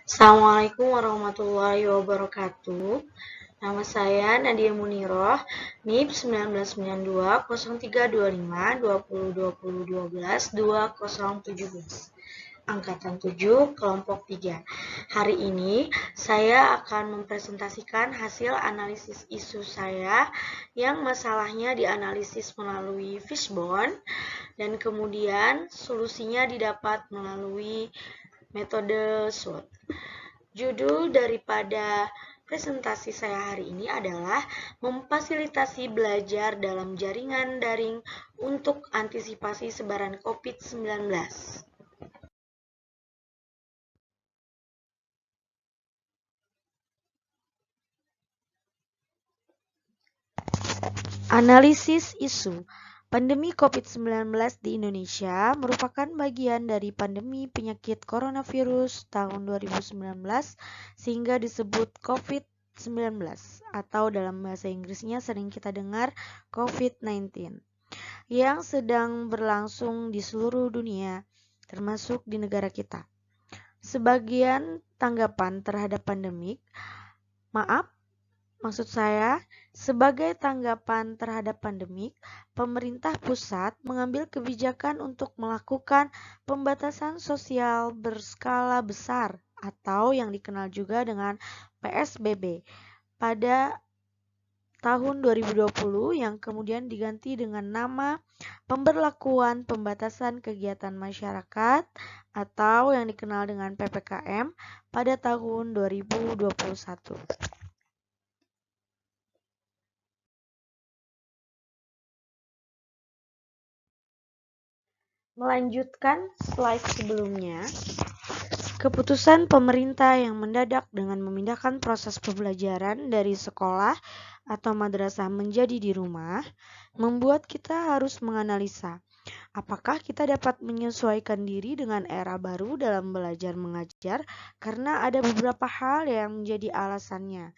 Assalamualaikum warahmatullahi wabarakatuh. Nama saya Nadia Muniroh, NIP 1992-0325-2020-12-2017, Angkatan 7, Kelompok 3. Hari ini saya akan mempresentasikan hasil analisis isu saya yang masalahnya dianalisis melalui Fishbone dan kemudian solusinya didapat melalui metode SWOT. Judul daripada presentasi saya hari ini adalah memfasilitasi belajar dalam jaringan daring untuk antisipasi sebaran COVID-19. Analisis isu. Pandemi COVID-19 di Indonesia merupakan bagian dari pandemi penyakit coronavirus tahun 2019 sehingga disebut COVID-19 atau dalam bahasa Inggrisnya sering kita dengar COVID-19 yang sedang berlangsung di seluruh dunia termasuk di negara kita. Sebagian tanggapan terhadap pandemik, sebagai tanggapan terhadap pandemik, pemerintah pusat mengambil kebijakan untuk melakukan pembatasan sosial berskala besar atau yang dikenal juga dengan PSBB pada tahun 2020 yang kemudian diganti dengan nama Pemberlakuan Pembatasan Kegiatan Masyarakat atau yang dikenal dengan PPKM pada tahun 2021. Melanjutkan slide sebelumnya, keputusan pemerintah yang mendadak dengan memindahkan proses pembelajaran dari sekolah atau madrasah menjadi di rumah membuat kita harus menganalisa apakah kita dapat menyesuaikan diri dengan era baru dalam belajar mengajar karena ada beberapa hal yang menjadi alasannya.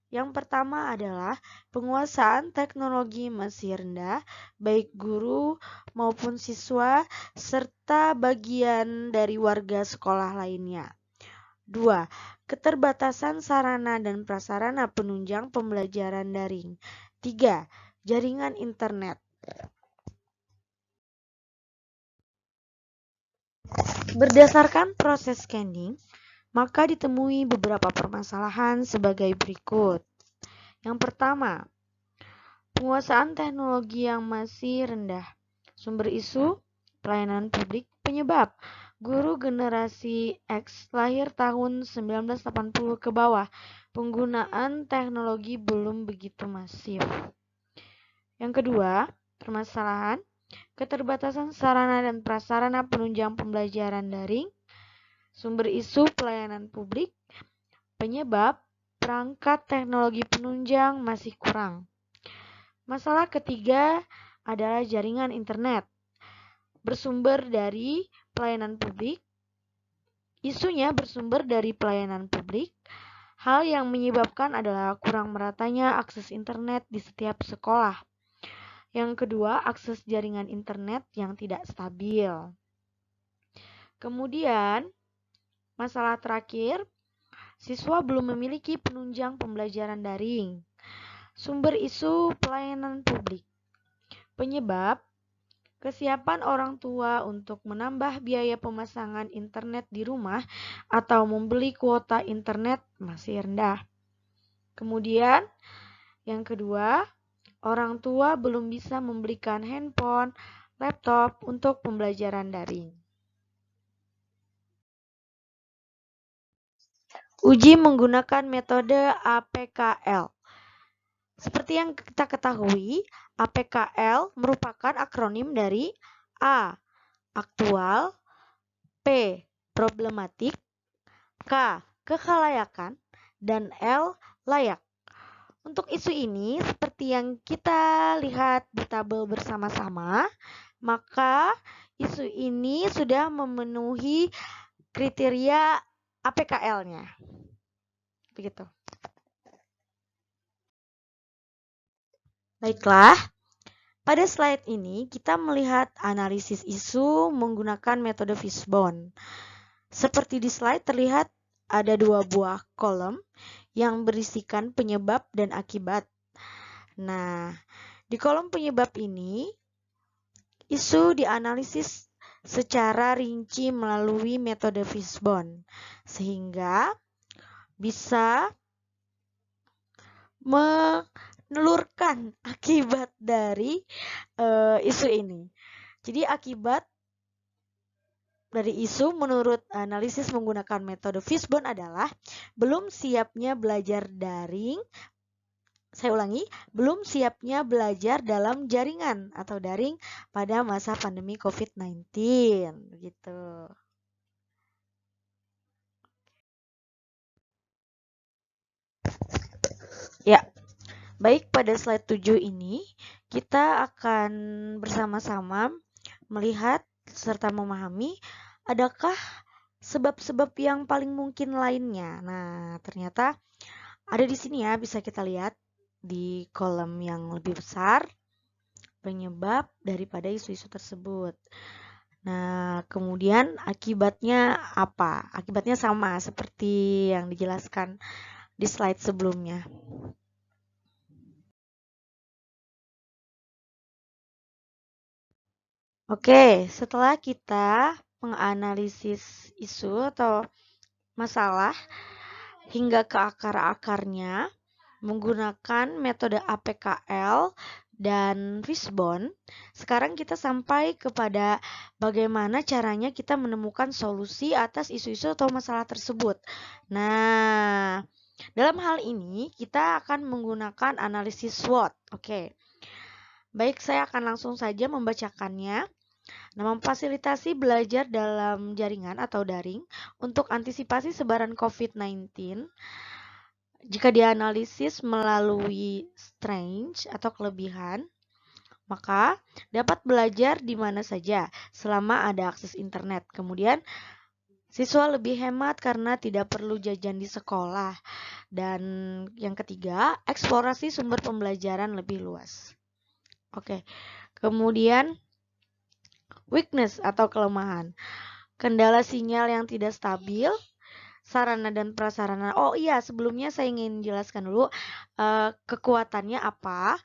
Yang pertama adalah penguasaan teknologi masih rendah, baik guru maupun siswa, serta bagian dari warga sekolah lainnya. 2. Keterbatasan sarana dan prasarana penunjang pembelajaran daring. 3. Jaringan internet. Berdasarkan proses scanning, maka ditemui beberapa permasalahan sebagai berikut. Yang pertama, penguasaan teknologi yang masih rendah. Sumber isu, pelayanan publik, penyebab. Guru generasi X lahir tahun 1980 ke bawah. Penggunaan teknologi belum begitu masif. Yang kedua, permasalahan, keterbatasan sarana dan prasarana penunjang pembelajaran daring. Sumber isu pelayanan publik, penyebab perangkat teknologi penunjang masih kurang. Masalah ketiga adalah jaringan internet. Bersumber dari pelayanan publik, isunya bersumber dari pelayanan publik. Hal yang menyebabkan adalah kurang meratanya akses internet di setiap sekolah. Yang kedua, akses jaringan internet yang tidak stabil. Kemudian, masalah terakhir, siswa belum memiliki penunjang pembelajaran daring. Sumber isu pelayanan publik. Penyebab, kesiapan orang tua untuk menambah biaya pemasangan internet di rumah atau membeli kuota internet masih rendah. Kemudian, yang kedua, orang tua belum bisa membelikan handphone, laptop untuk pembelajaran daring. Uji menggunakan metode APKL. Seperti yang kita ketahui, APKL merupakan akronim dari A. Aktual, P. Problematik, K. Kekhalayakan, dan L. Layak. Untuk isu ini, seperti yang kita lihat di tabel bersama-sama, maka isu ini sudah memenuhi kriteria APKL-nya. Begitu. Baiklah, pada slide ini kita melihat analisis isu menggunakan metode Fishbone. Seperti di slide terlihat ada 2 buah kolom yang berisikan penyebab dan akibat. Nah, di kolom penyebab ini, isu dianalisis secara rinci melalui metode Fishbone, sehingga bisa menelurkan akibat dari isu ini. Jadi akibat dari isu menurut analisis menggunakan metode Fishbone adalah belum siapnya belajar daring. Saya ulangi, belum siapnya belajar dalam jaringan atau daring pada masa pandemi COVID-19 gitu. Ya, baik, pada slide 7 ini kita akan bersama-sama melihat serta memahami adakah sebab-sebab yang paling mungkin lainnya. Nah, ternyata ada di sini ya, bisa kita lihat di kolom yang lebih besar penyebab daripada isu-isu tersebut. Nah, kemudian akibatnya apa? Akibatnya sama seperti yang dijelaskan di slide sebelumnya. Oke, setelah kita menganalisis isu atau masalah hingga ke akar-akarnya menggunakan metode APKL dan Fishbone, sekarang kita sampai kepada bagaimana caranya kita menemukan solusi atas isu-isu atau masalah tersebut. Nah, dalam hal ini kita akan menggunakan analisis SWOT. Oke. Baik, saya akan langsung saja membacakannya. Nah, memfasilitasi belajar dalam jaringan atau daring untuk antisipasi sebaran COVID-19 jika dianalisis melalui strength atau kelebihan, maka dapat belajar di mana saja selama ada akses internet. Kemudian, siswa lebih hemat karena tidak perlu jajan di sekolah. Dan yang ketiga, eksplorasi sumber pembelajaran lebih luas. Oke, kemudian weakness atau kelemahan. Kendala sinyal yang tidak stabil, sarana dan prasarana. Oh iya, sebelumnya saya ingin jelaskan dulu kekuatannya apa,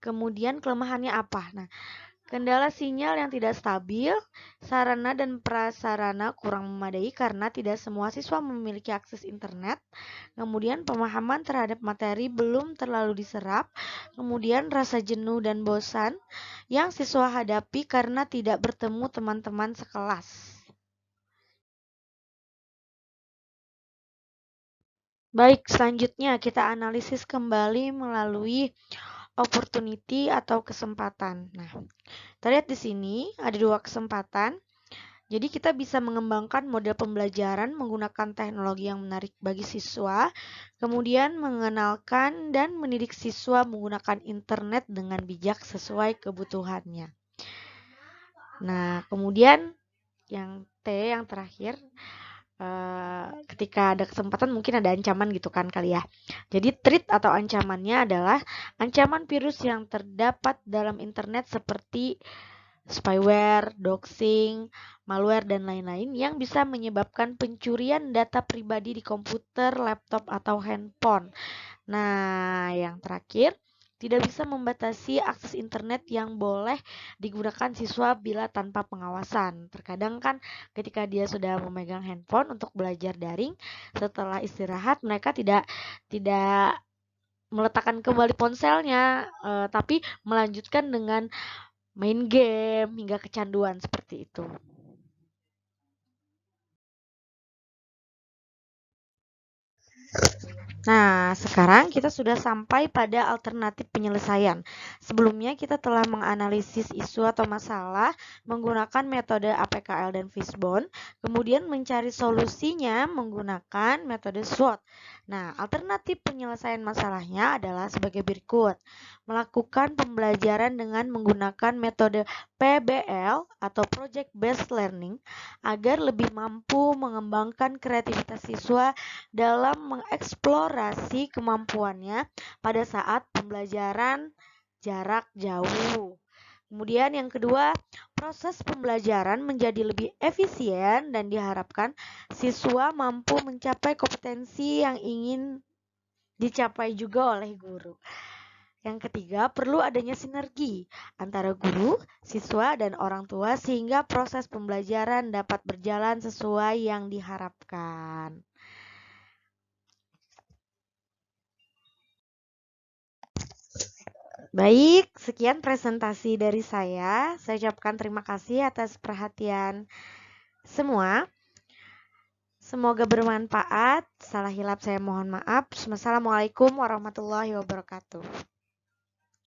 kemudian kelemahannya apa. Nah, kendala sinyal yang tidak stabil, sarana dan prasarana kurang memadai karena tidak semua siswa memiliki akses internet. Kemudian pemahaman terhadap materi belum terlalu diserap. Kemudian rasa jenuh dan bosan yang siswa hadapi karena tidak bertemu teman-teman sekelas. Baik, selanjutnya kita analisis kembali melalui opportunity atau kesempatan. Nah, kita lihat di sini ada 2 kesempatan. Jadi kita bisa mengembangkan model pembelajaran menggunakan teknologi yang menarik bagi siswa, kemudian mengenalkan dan mendidik siswa menggunakan internet dengan bijak sesuai kebutuhannya. Nah, kemudian yang T yang terakhir, ketika ada kesempatan mungkin ada ancaman gitu kan kali ya. Jadi threat atau ancamannya adalah ancaman virus yang terdapat dalam internet seperti spyware, doxing, malware, dan lain-lain yang bisa menyebabkan pencurian data pribadi di komputer, laptop, atau handphone. Nah, yang terakhir, tidak bisa membatasi akses internet yang boleh digunakan siswa bila tanpa pengawasan. Terkadang kan ketika dia sudah memegang handphone untuk belajar daring, setelah istirahat mereka tidak meletakkan kembali ponselnya, tapi melanjutkan dengan main game hingga kecanduan seperti itu. Nah, sekarang kita sudah sampai pada alternatif penyelesaian. Sebelumnya kita telah menganalisis isu atau masalah menggunakan metode APKL dan Fishbone, kemudian mencari solusinya menggunakan metode SWOT. Nah, alternatif penyelesaian masalahnya adalah sebagai berikut. Melakukan pembelajaran dengan menggunakan metode PBL atau Project Based Learning agar lebih mampu mengembangkan kreativitas siswa dalam mengeksplorasi kemampuannya pada saat pembelajaran jarak jauh. Kemudian yang kedua, proses pembelajaran menjadi lebih efisien dan diharapkan siswa mampu mencapai kompetensi yang ingin dicapai juga oleh guru. Yang ketiga, perlu adanya sinergi antara guru, siswa, dan orang tua sehingga proses pembelajaran dapat berjalan sesuai yang diharapkan. Baik, sekian presentasi dari saya. Saya ucapkan terima kasih atas perhatian semua. Semoga bermanfaat. Salah hilap saya mohon maaf. Wassalamualaikum warahmatullahi wabarakatuh.